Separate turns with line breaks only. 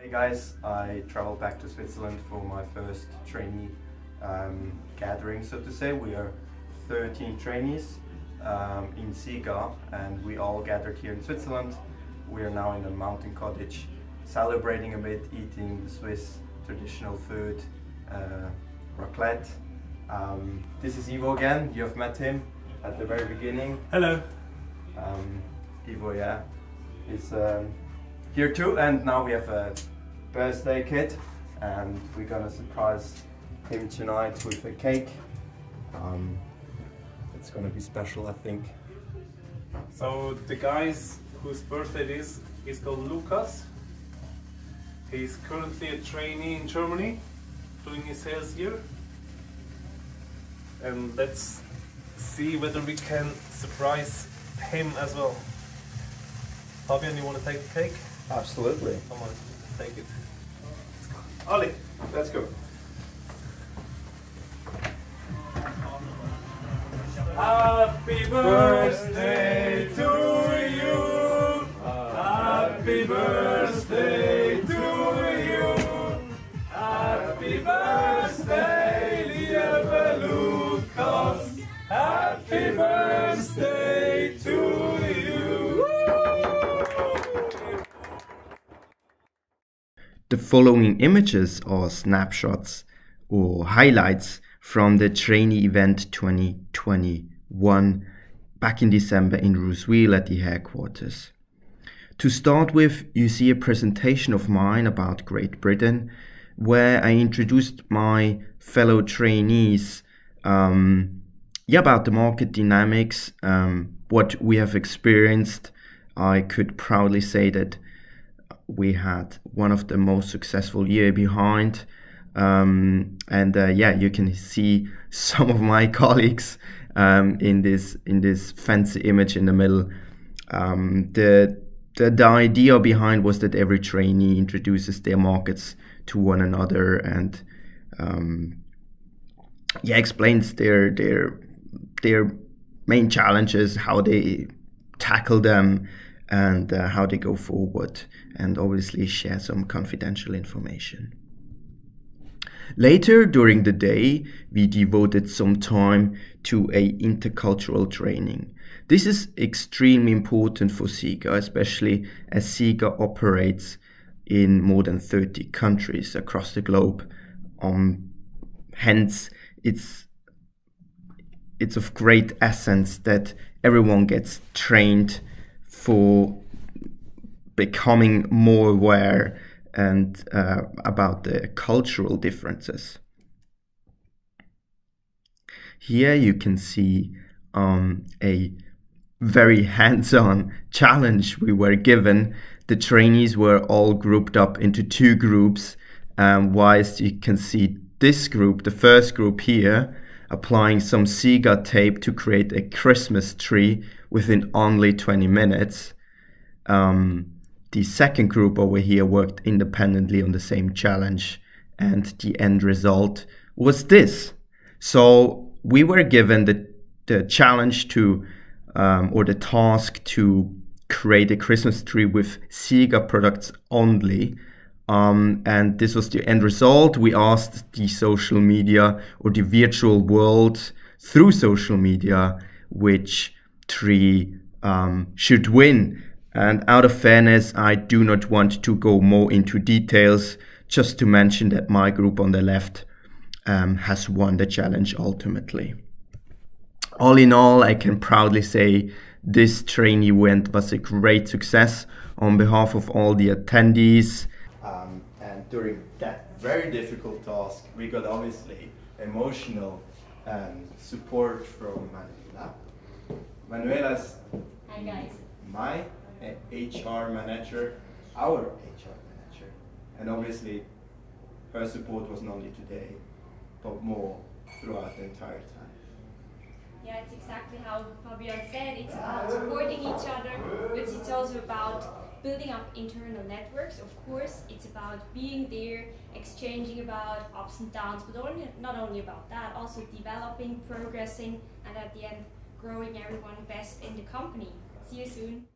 Hey guys, I traveled back to Switzerland for my first trainee gathering, so to say. We are 13 trainees in SIGA, and we all gathered here in Switzerland. We are now in a mountain cottage, celebrating a bit, eating the Swiss traditional food, raclette. This is Ivo again. You have met him at the very beginning.
Hello.
Ivo, yeah, is here too, and now we have a birthday kid, and we're gonna surprise him tonight with a cake. It's gonna be special, I think.
So the guy whose birthday it is, he's called Lucas. He's currently a trainee in Germany, doing his sales here. And let's see whether we can surprise him as well. Fabian, you want to take the cake?
Absolutely.
Come on, take it. Ali,
Let's go.
Happy birthday to you. Happy birthday to you. Happy birthday, dear Lucas. Happy birthday to you.
The following images are snapshots or highlights from the trainee event 2021 back in December in Roosevelt at the headquarters. To start with, you see a presentation of mine about Great Britain, where I introduced my fellow trainees about the market dynamics, what we have experienced. I could proudly say that we had one of the most successful year behind. You can see some of my colleagues in this fancy image in the middle. The idea behind was that every trainee introduces their markets to one another and explains their main challenges, how they tackle them, and how they go forward, and obviously share some confidential information. Later during the day, we devoted some time to a intercultural training. This is extremely important for SIGA, especially as SIGA operates in more than 30 countries across the globe. Hence, it's of great essence that everyone gets trained for becoming more aware and about the cultural differences. Here you can see a very hands-on challenge we were given. The trainees were all grouped up into two groups, whilst you can see this group, the first group here, applying some SIGA tape to create a Christmas tree within only 20 minutes. The second group over here worked independently on the same challenge, and the end result was this. So we were given the challenge to, or the task to create a Christmas tree with SIGA products only. And this was the end result. We asked the social media or the virtual world through social media which tree should win. And out of fairness, I do not want to go more into details, just to mention that my group on the left has won the challenge ultimately. All in all, I can proudly say this trainee event was a great success on behalf of all the attendees.
And during that very difficult task, we got obviously emotional support from Manuela. Manuela's
Hi guys.
my HR manager, our HR manager, and obviously her support was not only today, but more throughout the entire time.
Yeah, it's exactly how Fabian said. It's about supporting each other, but it's also about building up internal networks. Of course, it's about being there, exchanging about ups and downs, but not only about that, also developing, progressing, and at the end, growing everyone best in the company. See you soon.